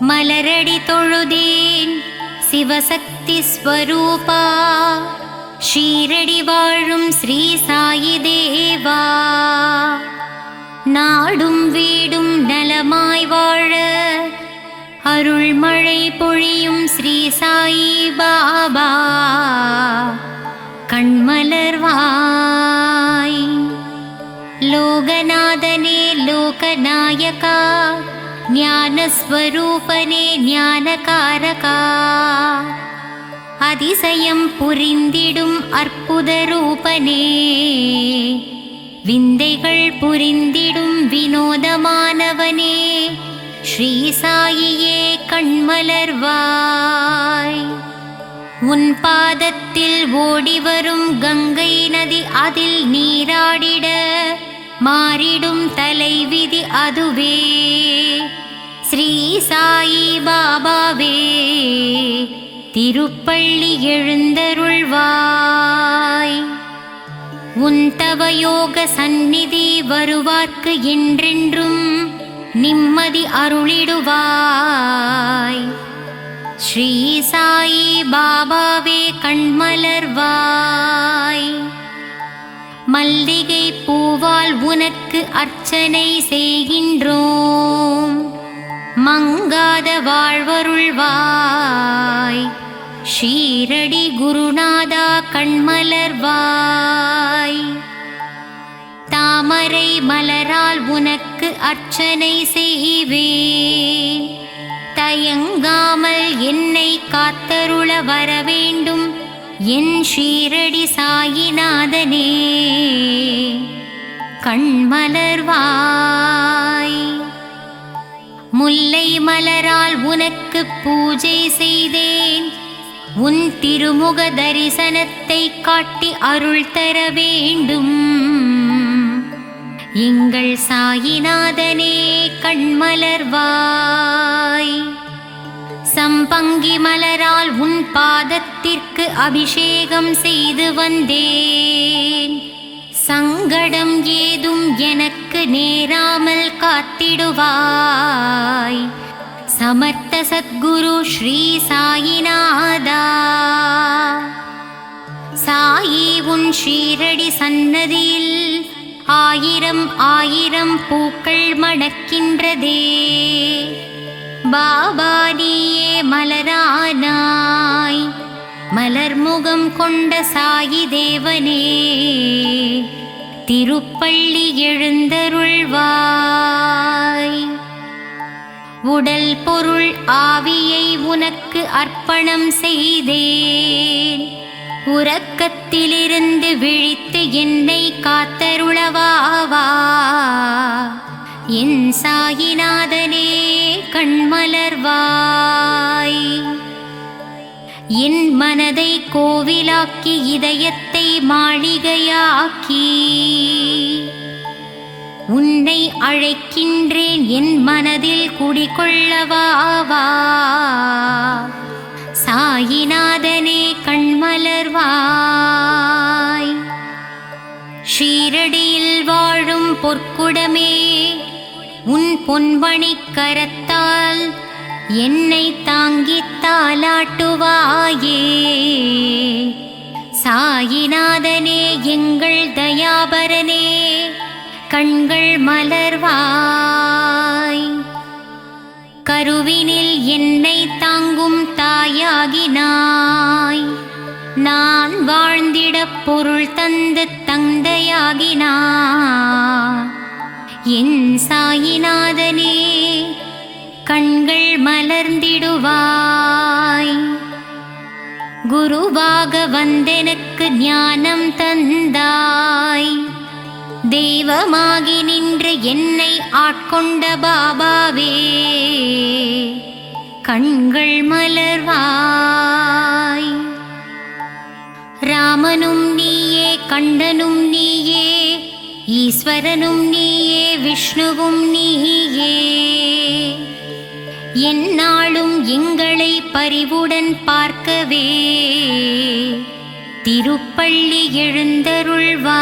மலரடி தொழுதேன் சிவசக்தி ஸ்வரூபா, ஷீரடி வாழும் ஸ்ரீ சாயி தேவா. நாடும் வீடும் நலமாய் வாழ அருள்மழை பொழியும் ஸ்ரீ சாயி பாபா, கண்மலர்வாய். லோகநாதனே லோகநாயகா, ஞானஸ்வரூபனே ஞானகாரகா, அதிசயம் புரிந்திடும் அற்புத ரூபனே, விந்தைகள் புரிந்திடும் வினோதமானவனே, ஸ்ரீ சாயியே கண்மலர்வாய். உன் பாதத்தில் ஓடிவரும் கங்கை நதி, அதில் நீராடிட மாறிடும் தலைவிதி அதுவே, ஸ்ரீ சாயி பாபாவே திருப்பள்ளி எழுந்தருள்வாய். உன் தவயோக சந்நிதி வருவார்க்கு என்றென்றும் நிம்மதி அருளிடுவாய். ஸ்ரீ சாயி பாபாவே கண்மலர்வாய். மல்லிகை பூவால் உனக்கு அர்ச்சனை செய்கின்றோம், மங்காத வாழ்வருள்வாய். ஷீரடி குருநாதா கண்மலர்வாய். தாமரை மலரால் உனக்கு அர்ச்சனை செய்வேன், தயங்காமல் என்னை காத்தருள வரவேண்டும் என் ஷீரடி சாயிநாதனே கண்மலர்வாய். முல்லை மலரால் உனக்கு பூஜை செய்தேன், உன் திருமுக தரிசனத்தை காட்டி அருள் தர வேண்டும் எங்கள் சாயிநாதனே கண்மலர்வாய். சம்பங்கி மலரால் உன் பாதத்திற்கு அபிஷேகம் செய்து வந்தேன், சங்கடம் ஏதும் எனக்கு நேராமல் காத்திடுவாய். சமர்த்த சத்குரு ஸ்ரீ சாயிநாதா. சாயி உன் ஷீரடி சன்னதியில் ஆயிரம் ஆயிரம் பூக்கள் மணக்கின்றதே, பாபா நீயே மலரானாய். மலர்முகம் கொண்ட சாயி தேவனே திருப்பள்ளி எழுந்தருள்வாய். உடல் பொருள் ஆவியை உனக்கு அர்ப்பணம் செய்தேன், உறக்கத்திலிருந்து விழித்து என்னை காத்தருளவாவா என் சாயிநாதனே கண்மலர்வாய். என் மனதை கோவிலாக்கி இதயத்தை மாளிகையாக்கி உன்னை அழைக்கின்றேன், என் மனதில் குடிகொள்ளவாவா சாயிநாதனே கண்மலர்வாய். ஷீரடியில் வாழும் பொற்குடமே, உன் பொன்மணிக் கரத்தால் என்னை தாங்கித் தாலாட்டுவாயே. சாயிநாதனே எங்கள் தயாபரனே கண்கள் மலர்வாய். கருவினில் என்னை தாங்கும் தாயாகினாய், நான் வாழ்ந்திடப் பொருள் தந்து தந்தையாகினாய். என் சாயிநாதனே கண்கள் மலர்ந்திடுவாய். குருவாக வந்தெனக்கு ஞானம் தந்தாய், தெய்வமாகி நின்று என்னை ஆட்கொண்ட பாபாவே கண்கள் மலர்வாய். ராமனும் நீயே, கண்டனும் நீயே, ஈஸ்வரனும் நீயே, விஷ்ணுவும் நீயே. எந்நாளும் எங்களை பரிவுடன் பார்க்கவே திருப்பள்ளி எழுந்தருள்வாய்.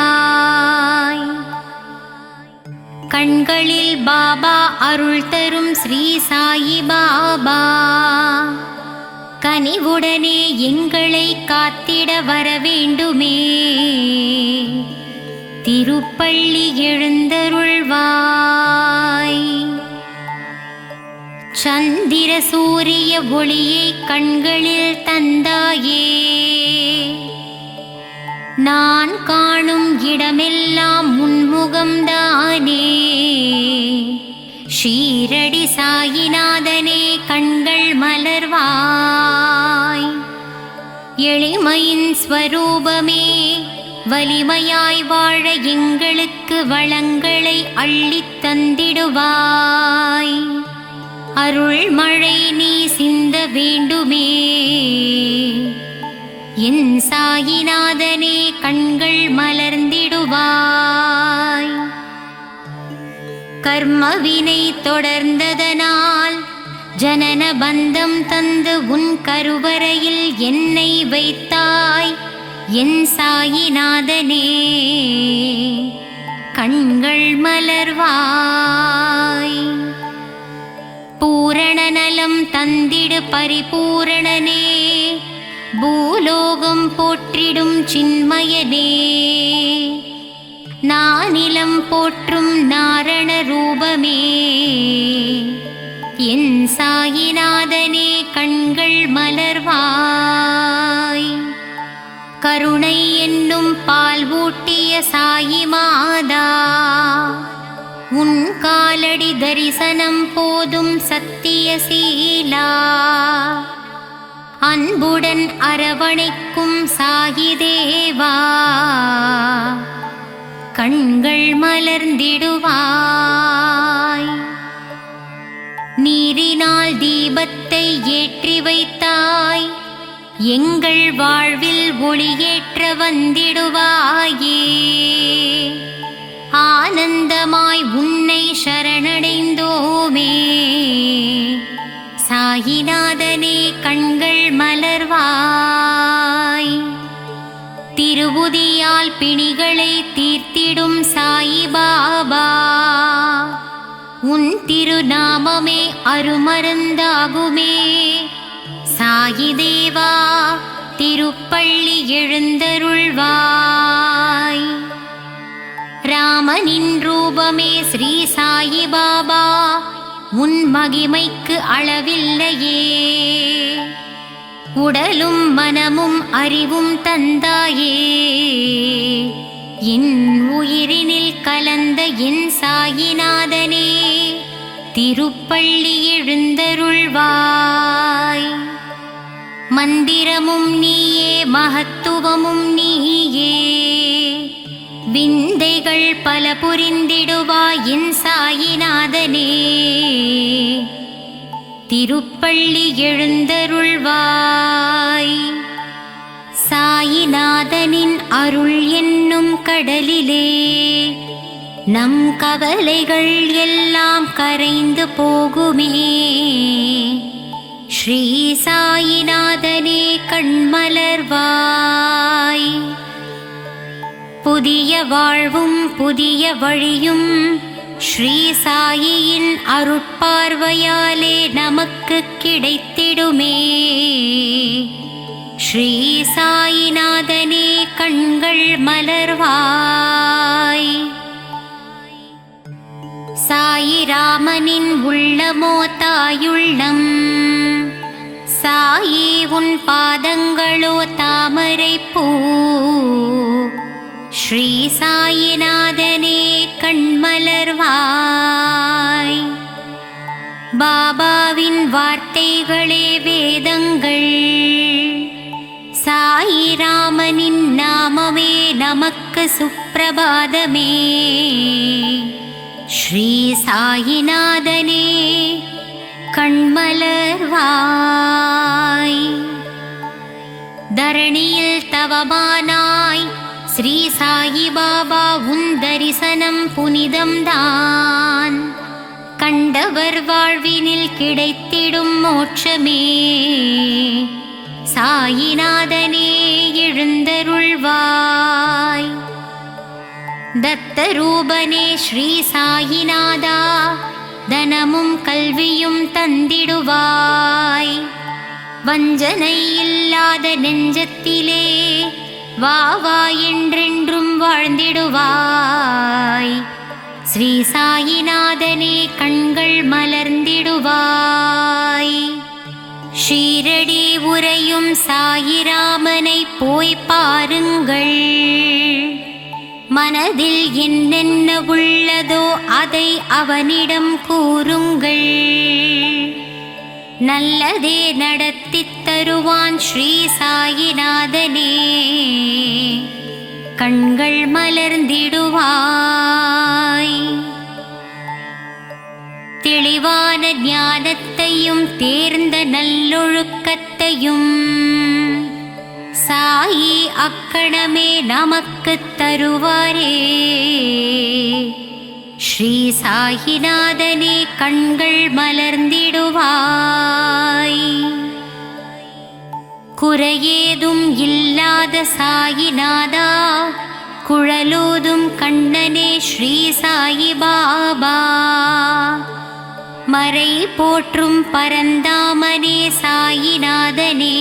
கண்களில் பாபா அருள் தரும் ஸ்ரீ சாயி பாபா, கனிவுடனே எங்களை காத்திட வரவேண்டுமே. திருப்பள்ளி எழுந்தருள்வாய். சந்திர சூரிய ஒளியை கண்களில் தந்தாயே, நான் காணும் இடமெல்லாம் உன்முகம்தானே. ஷீரடி சாயிநாதனே கண்கள் மலர்வாய். எளிமையின் ஸ்வரூபமே, வலிமையாய் வாழ எங்களுக்கு வளங்களை அள்ளித் தந்திடுவாய். அருள் மழை நீ சிந்த வேண்டுமே. என் சாயிநாதனே கண்கள் மலர்ந்திடுவாய். கர்மவினை தொடர்ந்ததனால் ஜனன பந்தம் தந்து உன் கருவறையில் என்னை வைத்தாய். என் சாயிநாதனே கண்கள் மலர்வாய். பூரண நலம் தந்திடு பரிபூரணனே, பூலோகம் போற்றிடும் சின்மயனே. நானிலம் போற்றும் நாரண ரூபமே, என் சாயிநாதனே கண்கள் மலர்வாய். கருணை என்னும் பால் ஊட்டிய சாயி மாதா, உன் காலடி தரிசனம் போதும் சத்திய சீலா. அன்புடன் அரவணைக்கும் சாயி தேவா, கண்கள் மலர்ந்திடுவாய். நீரினால் தீபத்தை ஏற்றி வைத்தாய், எங்கள் வாழ்வில் ஒளியேற்ற வந்திடுவாயே. ஆனந்தமாய் உன்னை சரணடைந்தோமே. சாயிநாதனே கண்கள் மலர்வாய். திருவுதியால் பிணிகளை தீர்த்திடும் சாயி பாபா, உன் திருநாமமே அருமருந்தாகுமே. சாயி தேவா திருப்பள்ளி எழுந்தருள்வாய். ராமனின் ரூபமே ஸ்ரீ சாயி பாபா, உன் மகிமைக்கு அளவில்லையே. உடலும் மனமும் அறிவும் தந்தாயே, என் உயிரினில் கலந்த என் சாயிநாதனே திருப்பள்ளி எழுந்தருள்வாய். மந்திரமும் நீயே, மகத்துவமும் நீயே, விந்தைகள் பல புரிந்திடுவாய் என் சாயிநாதனே திருப்பள்ளி எழுந்தருள்வாய். சாயிநாதனின் அருள் என்னும் கடலிலே நம் கவலைகள் எல்லாம் கரைந்து போகுமே. ஸ்ரீ சாயிநாதனே கண்மலர்வாய். புதிய வாழ்வும் புதிய வழியும் ஸ்ரீ சாயியின் அருட்பார்வையாலே நமக்கு கிடைத்திடுமே. ஸ்ரீ சாயிநாதனே கண்கள் மலர்வாய். சாயிராமனின் உள்ளமோ தாயுள்ளம், சாயி உன் பாதங்களோ தாமரை பூ. ஸ்ரீ சாயிநாதனே கண்மலர்வாய். பாபாவின் வார்த்தைகளே வேதங்கள், சாயிராமனின் நாமமே நமக்கு சுப்பிரபாதமே. ஸ்ரீ சாயிநாதனே கண்மலர்வாய். தரணியில் தவமானாய் ஸ்ரீ சாயி பாபா, உன் தரிசனம் புனிதம்தான். கண்டவர் வாழ்வினில் கிடைத்திடும் மோட்சமே. சாயிநாதனே எழுந்தருள்வாய். தத்தரூபனே ஸ்ரீ சாயிநாதா, தனமும் கல்வியும் தந்திடுவாய். வஞ்சனை இல்லாத நெஞ்சத்திலே வா வா என்றென்றும் வாழ்ந்திடுவாய். ஸ்ரீ சாயிநாதனே கண்கள் மலர்ந்திடுவாய். ஷீரடி உறையும் சாயிராமனை போய் பாருங்கள். மனதில் என்னென்ன உள்ளதோ அதை அவனிடம் கூறுங்கள். நல்லதே நடத்தித் தருவான் ஸ்ரீ சாயிநாதனே, கண்கள் மலர்ந்திடுவாய். தெளிவான ஞானத்தையும் தேர்ந்த நல்லொழுக்கத்தையும் சாயி அக்கணமே நமக்கு தருவாரே. ஸ்ரீ சாயிநாதனே கண்கள் மலர்ந்திடுவாய். குறையேதும் இல்லாத சாயிநாதா, குழலூதும் கண்ணனே ஸ்ரீ சாயி பாபா, மறை போற்றும் பரந்தாமனே சாயிநாதனே,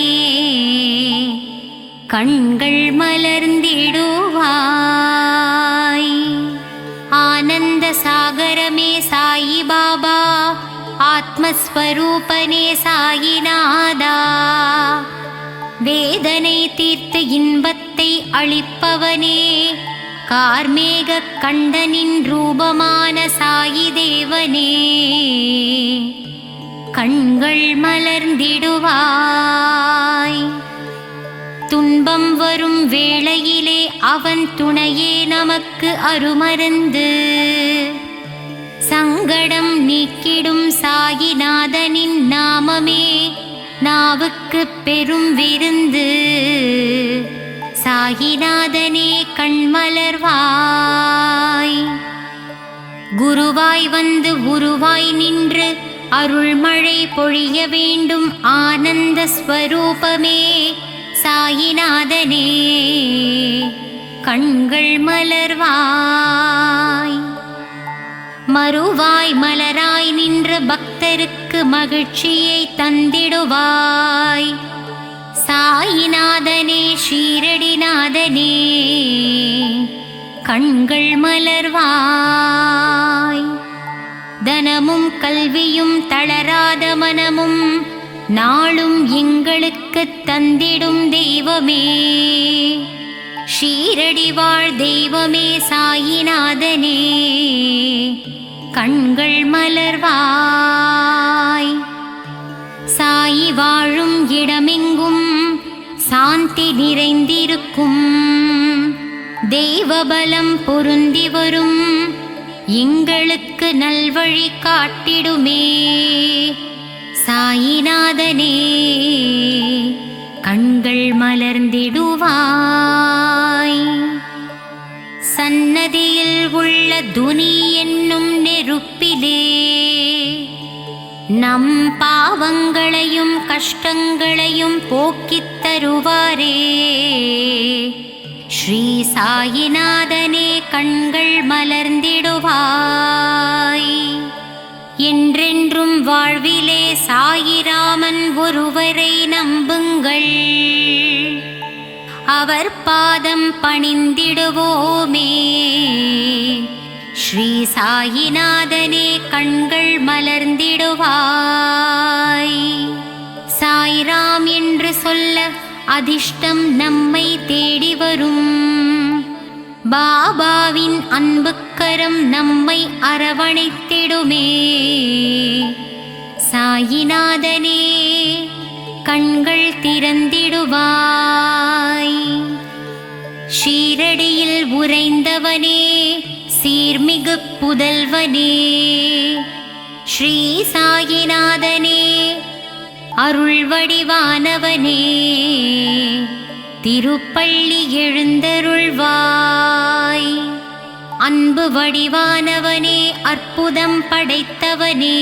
கண்கள் மலர்ந்திடுவாய். ஆனந்த சாகரமே சாயி பாபா, ஆத்மஸ்வரூபனே சாயிநாதா, வேதனை தீர்த்து இன்பத்தை அளிப்பவனே, கார்மேக கண்டனின் ரூபமான சாயி தேவனே, கண்கள் மலர்ந்திடுவாய். துன்பம் வரும் வேளையிலே அவன் துணையே நமக்கு அருமருந்து. சங்கடம் நீக்கிடும் சாயிநாதனின் நாமமே நாவுக்கு பெரும் விருந்து. சாயிநாதனே கண்மலர்வாய். குருவாய் வந்து உருவாய் நின்று அருள்மழை பொழிய வேண்டும் ஆனந்த ஸ்வரூபமே சாயிநாதனே, கண்கள் மலர்வாய். மறுவாய் மலராய் நின்ற பக்தருக்கு மகிழ்ச்சியை தந்திடுவாய். சாயிநாதனே ஷீரடிநாதனே, கண்கள் மலர்வாய். தனமும் கல்வியும் தளராத மனமும் நாளும் எங்களுக்கு தந்திடும் தெய்வமே, ஷீரடி வாழ் தெய்வமே சாயிநாதனே, கண்கள் மலர்வாய். சாயி வாழும் இடமெங்கும் சாந்தி நிறைந்திருக்கும். தெய்வபலம் பொருந்தி வரும் எங்களுக்கு நல்வழி காட்டிடுமே. சாயிநாதனே கண்கள் மலர்ந்திடுவாய். சன்னதியில் உள்ள துனி என்னும் நெருப்பிலே நம் பாவங்களையும் கஷ்டங்களையும் போக்கித் தருவாரே. ஸ்ரீ சாயிநாதனே கண்கள் மலர்ந்திடுவாய். என்றென்றும் வாழ்விலே சாயிராமன் ஒருவரை நம்புங்கள். அவர் பாதம் பணிந்திடுவோமே. ஸ்ரீ சாயிநாதனே கண்கள் மலர்ந்திடுவாய். சாய்ராம் என்று சொல்ல அதிர்ஷ்டம் நம்மை தேடி வரும். பாபாவின் அன்புக்கரம் நம்மை அரவணைத்திடுமே. சாயிநாதனே கண்கள் திறந்திடுவாய். ஷீரடியில் உறைந்தவனே சீர்மிகு புதல்வனே, ஸ்ரீ சாயிநாதனே அருள் வடிவானவனே, திருப்பள்ளி எழுந்தருள்வாய். அன்பு வடிவானவனே அற்புதம் படைத்தவனே,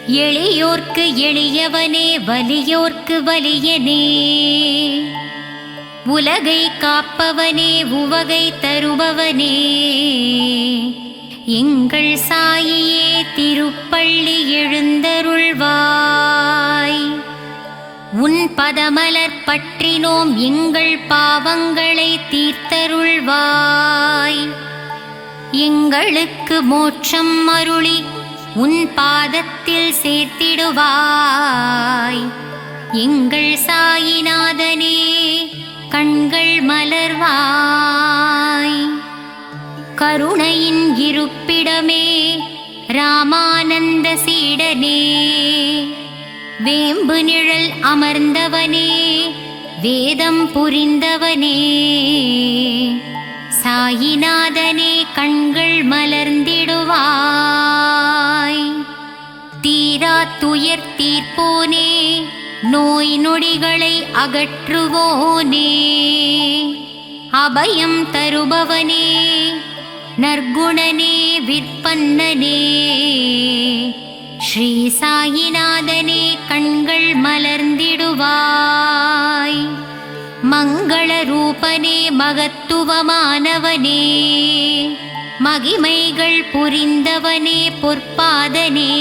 எளியோர்க்கு எளியவனே வலியோர்க்கு வலியனே, உலகை காப்பவனே உவகை தருபவனே எங்கள் சாயியே திருப்பள்ளி எழுந்தருள்வாய். உன் பதமலர் பற்றினோம் எங்கள் பாவங்களை தீர்த்தருள்வாய். எங்களுக்கு மோட்சம் அருளி உன் பாதத்தில் சேர்த்திடுவாய். எங்கள் சாயிநாதனே கண்கள் மலர்வாய். கருணையின் இருப்பிடமே ராமானந்த சீடனே வேம்பு நிழல் அமர்ந்தவனே வேதம் புரிந்தவனே சாயிநாதனே கண்கள் மலர்ந்திடுவாய். தீரா துயர் தீர்ப்போனே நோய் நொடிகளை அகற்றுவோனே அபயம் தருபவனே நற்குணனே விற்பன்னனே ஸ்ரீ சாயிநாதனே கண்கள் மலர்ந்திடுவாய். மங்கள ரூபனே மகத்துவமானவனே மகிமைகள் புரிந்தவனே பொற்பாதனே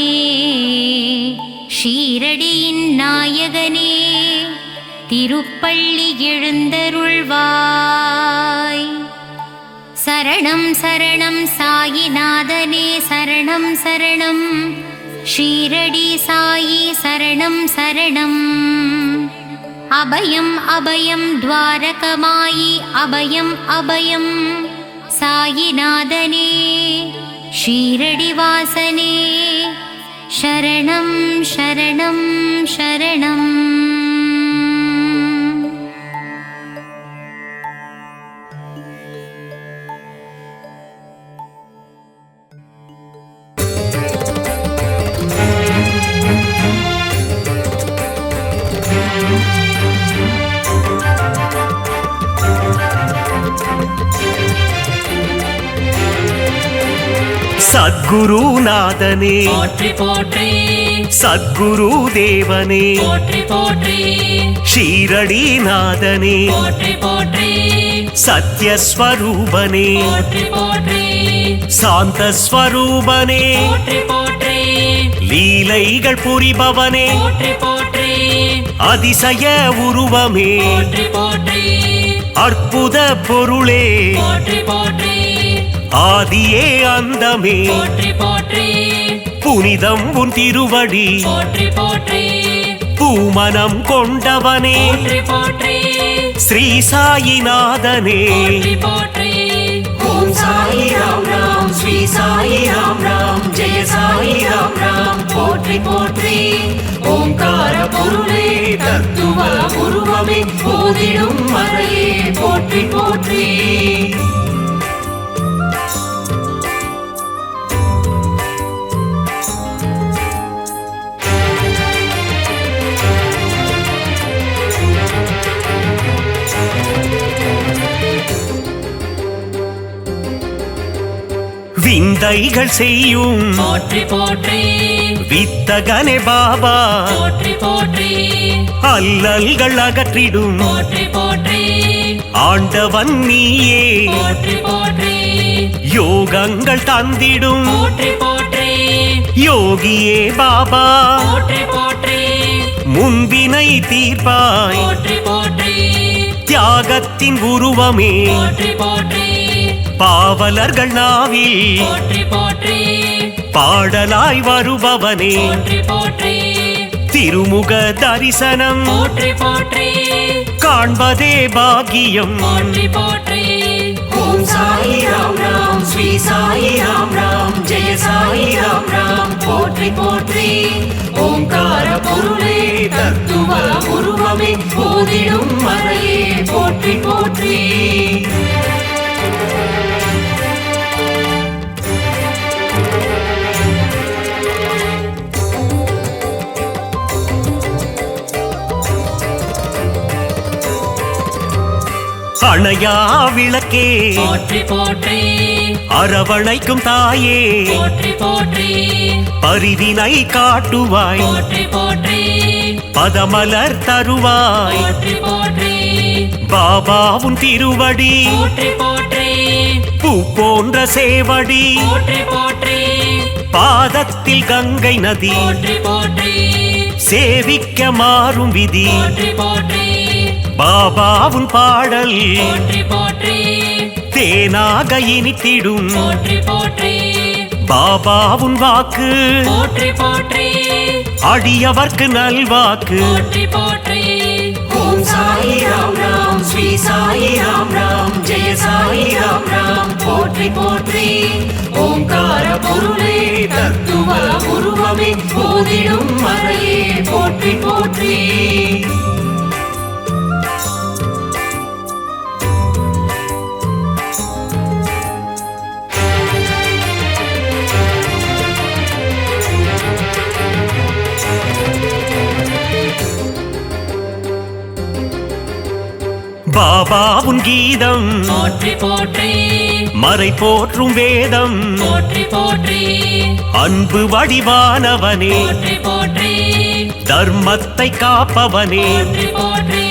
ஷீரடியின் நாயகனே திருப்பள்ளி எழுந்தருள்வாய். சரணம் சரணம் சாயிநாதனே சரணம் சரணம் ஷீரடி சாயி சரணம் சரணம். அபயம் அபயம் துவாரகமாயி அபயம் அபயம் சாயிநாதனே ஷீரடி வாசனே சரணம் சரணம் சரணம். சத்குருநாதனே போற்றி போற்றி சத்குரு தேவனே போற்றி போற்றி ஷீரடிநாதனே போற்றி போற்றி சத்யஸ்வரூபனே போற்றி போற்றி சாந்தஸ்வரூபனே போற்றி போற்றி லீலைகள் புரிபவனே போற்றி போற்றி அதிசய உருவமே போற்றி போற்றி அற்புத பொருளே போற்றி போற்றி ஆதியே அந்தமே போற்றி போற்றி புனிதம் உன் திருவடி போற்றி போற்றி பூமனம் கொண்டவனே போற்றி போற்றி ஸ்ரீ சாயிநாதனே போற்றி போற்றி ஓம் சாயி ராம் ராம் ஸ்ரீ சாயி ராம் ராம் ஜெய சாயி ராம் ராம் போற்றி போற்றி ஓங்கார பொருளே தத்துவ உருவமே போதிடும் மறையே போற்றி போற்றி. விந்தைகள் செய்யும் போற்றி போற்றி வித்தகனே பாபா போற்றி போற்றி அல்லல்கள் அகற்றிடும் போற்றி போற்றி ஆண்டவன் நீயே போற்றி போற்றி யோகங்கள் தந்திடும் போற்றி போற்றி யோகியே பாபா போற்றி போற்றி முன்பினை தீர்ப்பாய் போற்றி போற்றி தியாகத்தின் உருவமே போற்றி போற்றி பாவலர்கள் நாவில் போற்றி போற்றி பாடலாய் வருபவனே போற்றி போற்றி திருமுக தரிசனம் போற்றி போற்றி காண்பதே பாக்கியம் போற்றி போற்றி ஓம் சாயி ராம் ராம் ஸ்ரீ சாயி ராம் ராம் ஜெய சாயி ராம் ராம் போற்றி போற்றி ஓங்கார பொருளே தத்துவ உருவமே போதிடும் மறையே போற்றி போற்றி. அணையா விளக்கே போற்றி போற்றி அரவணைக்கும் தாயே போற்றி போற்றி பரிவினை காட்டுவாய் போற்றி போற்றி பதமலர் தருவாய் போற்றி போற்றி பாபா உன் திருவடி போற்றி போற்றி பூ போன்ற சேவடி போற்றி போற்றி பாதத்தில் கங்கை நதி போற்றி போற்றி சேவிக்க மாறும் விதி போற்றி போற்றி பாபா உன் பாடல் போற்றி போற்றி தேனாக இனித்திடும் போற்றி போற்றி பாபா உன் வாக்கு போற்றி போற்றி அடியவர்க்கு நல்வாக்கு போற்றி போற்றி ஓம் சாயி ராம் ராம் ஸ்ரீ சாயி ராம் ராம் ஜெய சாயி ராம் ராம் போற்றி போற்றி ஓங்கார பொருளே தத்துவ உருவமே போதிடும் மறையே போற்றி போற்றி பாபா உன் கீதம் போற்றி போற்றி மறை போற்றும் வேதம் போற்றி போற்றி அன்பு வடிவானவனே போற்றி போற்றி தர்மத்தை காப்பவனே போற்றி போற்றி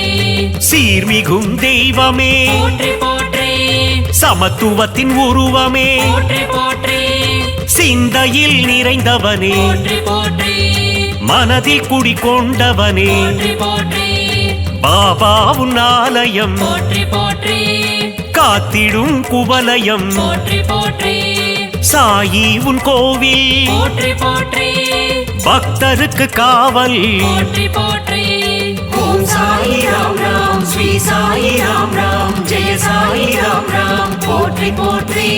சீர்மிகும் தெய்வமே போற்றி போற்றி சமத்துவத்தின் உருவமே போற்றி போற்றி சிந்தையில் நிறைந்தவனே போற்றி போற்றி மனதில் குடிகொண்டவனே போற்றி போற்றி பாபா உன் ஆலயம் போற்றி போற்றி காத்திடும் குவலயம் போற்றி போற்றி சாயி உன் கோவில் போற்றி போற்றி பக்தருக்கு காவல் போற்றி போற்றி ஓம் சாயி ராம் ராம் ஸ்ரீ சாயி ராம் ராம் ஜெய சாயி ராம் ராம் போற்றி போற்றி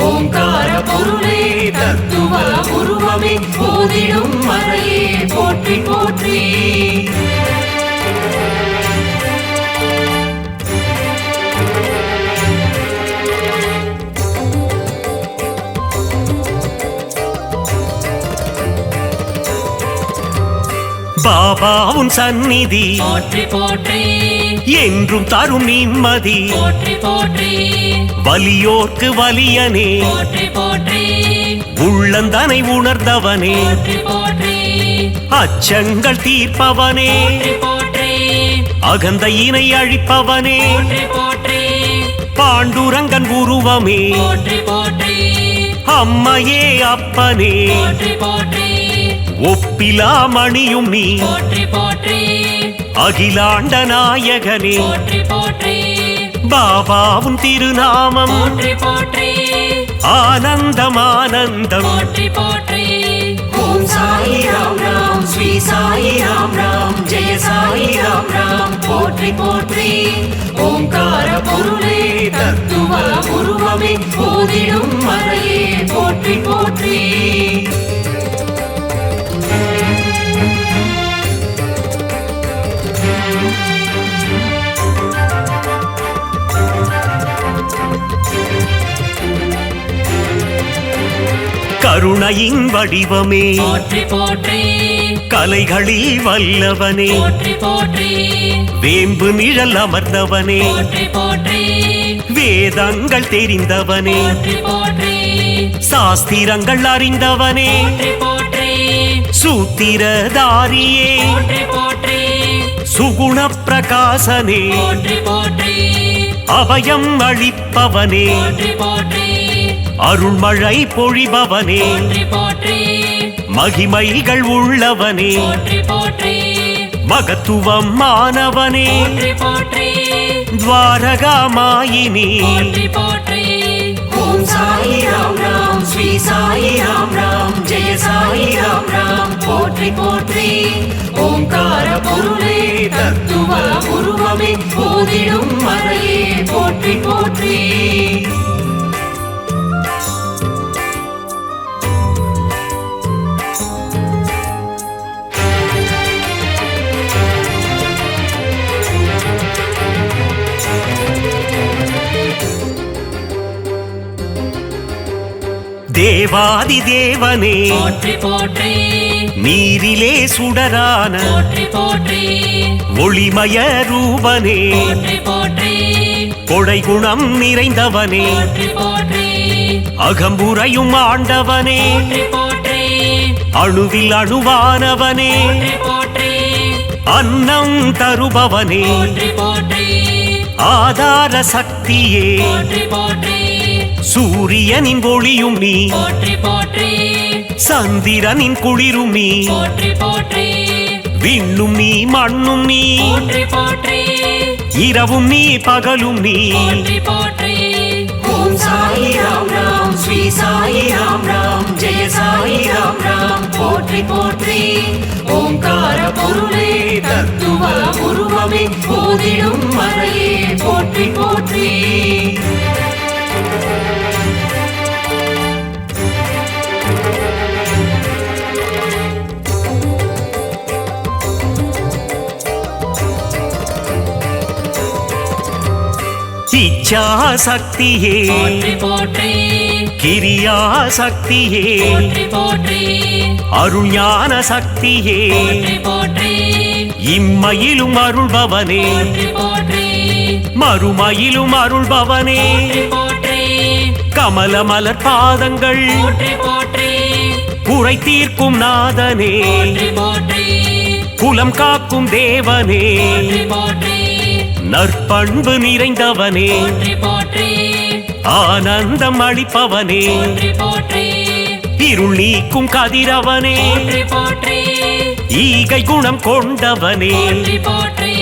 ஓங்கார பொருளே தத்துவ உருவமே போதிடும் மறையே போற்றி போற்றி பாபா உன் சந்நிதி போற்றி போற்றி என்றும் தரும் நிம்மதி போற்றி போற்றி வலியோர்க்கு வலியனே போற்றி போற்றி உள்ளந்தனை உணர்ந்தவனே போற்றி போற்றி அச்சங்கள் தீர்ப்பவனே போற்றி போற்றி அகந்தையினை அழிப்பவனே போற்றி போற்றி பாண்டுரங்கன் உருவமே போற்றி போற்றி அம்மையே அப்பனே போற்றி போற்றி ஒப்பிலா மணியும் நீ போற்றி போற்றி அகிலாண்ட நாயகனே போற்றி போற்றி பாபாவும் திருநாமம் போற்றி போற்றி ஆனந்தம் ஆனந்தம் போற்றி போற்றி ஓம் சாயி ராம் ராம் ஸ்ரீ சாயி ராம் ராம் ஜெய சாயி ராம் ராம் போற்றி போற்றி ஓங்கார பொருளே தத்துவ உருவமே போதிடும் மறையே போற்றி போற்றி கருணையின் வடிவமே போற்றி போற்றி கலைகளில் வல்லவனே போற்றி போற்றி வேம்பு நிழல் அமர்ந்தவனே போற்றி போற்றி வேதங்கள் தெரிந்தவனே போற்றி போற்றி சாஸ்திரங்கள் அறிந்தவனே போற்றி போற்றி சூத்திரதாரியே போற்றி போற்றி சுகுண பிரகாசனே போற்றி போற்றி அபயம் அளிப்பவனே போற்றி போற்றி அருள்மழை பொழிபவனே போற்றி போற்றி மகிமைகள் உள்ளவனே போற்றி போற்றி மகத்துவம் மானவனே போற்றி போற்றி துவாரகாமாயினி போற்றி போற்றி ஓம் சாயி ராம் ராம் ஸ்ரீ சாயி ராம் ராம் ஜெய சாயி ராம் ராம் போற்றி போற்றி ஓங்கார பொருளே தத்துவ உருவமே போதிடும் மறையே போற்றி போற்றி தேவாதி தேவனே போற்றி போற்றி நீரிலே சுடரான போற்றி போற்றி ஒளிமய ரூபனே போற்றி போற்றி கொடை குணம் நிறைந்தவனே போற்றி போற்றி அகம்புரையும் ஆண்டவனே போற்றி போற்றி அணுவில் அணுவானவனே போற்றி போற்றி அன்னம் தருபவனே போற்றி போற்றி ஆதார சக்தியே போற்றி போற்றி சூரியனின் ஒளியும் நீ போற்றி போற்றி சந்திரனின் குளிரும் நீ போற்றி போற்றி விண்ணும் நீ மண்ணும் நீ போற்றி போற்றி இரவும் நீ பகலும் நீ போற்றி போற்றி ஓம் சாயி ராம் ராம் ஸ்ரீ சாயி ராம் ராம் ஜெய சாயி ராம் ராம் போற்றி போற்றி ஓங்கார பொருளே தத்துவ உருவமே போதிடும் மறையே போற்றி போற்றி இச்சா சக்தியே போற்றி போற்றி கிரியா சக்தியே போற்றி போற்றி அருள் ஞான சக்தியே போற்றி போற்றி இம்மையிலும் அருள்பவனே போற்றி போற்றி மறுமையிலும் அருள்பவனே போற்றி போற்றி கமல மலர் பாதங்கள் போற்றி போற்றி குறை தீர்க்கும் நாதனே போற்றி போற்றி குலம் காக்கும் தேவனே போற்றி போற்றி நற்பண்பு நிறைந்தவனே போற்றி போற்றி ஆனந்தம் அளிப்பவனே போற்றி போற்றி இருள் நீக்கும் கதிரவனே போற்றி போற்றி ஈகை குணம் கொண்டவனே போற்றி போற்றி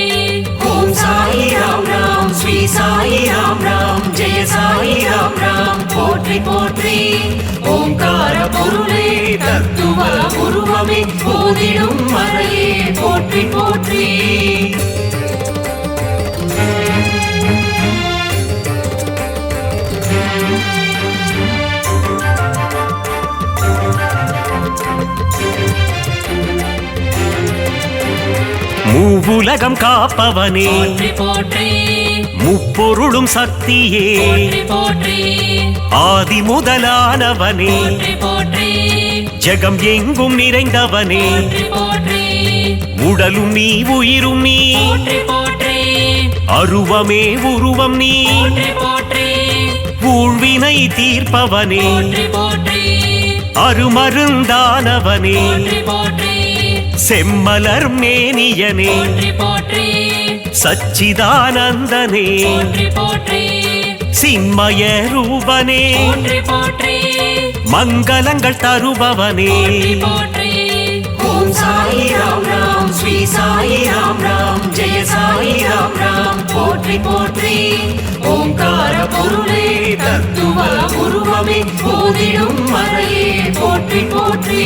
ஓம் சாயி ராம் ராம் ஸ்ரீ சாயி ராம் ராம் ஜெய சாயி ராம் ராம் போற்றி போற்றி ஓங்கார பொருளே தத்துவ உருவமே போதிடும் மறையே போற்றி போற்றி மூவுலகம் காப்பவனே போற்றி போற்றி முப்பொருளும் சக்தியே போற்றி போற்றி ஆதி முதலானவனே போற்றி போற்றி ஜெகம் எங்கும் நிறைந்தவனே போற்றி போற்றி உடலும் நீ உயிரும் நீ போற்றி போற்றி அருவமே உருவம் நீ போற்றி போற்றி ஊழ்வினை தீர்ப்பவனே போற்றி போற்றி அருமருந்தானவனே போற்றி போற்றி செம்மலர் மேனியனே போற்றி போற்றி சச்சிதானந்தனே போற்றி போற்றி சின்மய ரூபனே போற்றி போற்றி மங்களங்கள் தருபவனே போற்றி ஓம் சாயி ராம் ராம் ஸ்ரீ சாயி ராம் ராம் ஜெய சாயி ராம் ராம் போற்றி போற்றி ஓங்கார பொருளே தத்துவ உருவமே போதிடும் மறையே போற்றி போற்றி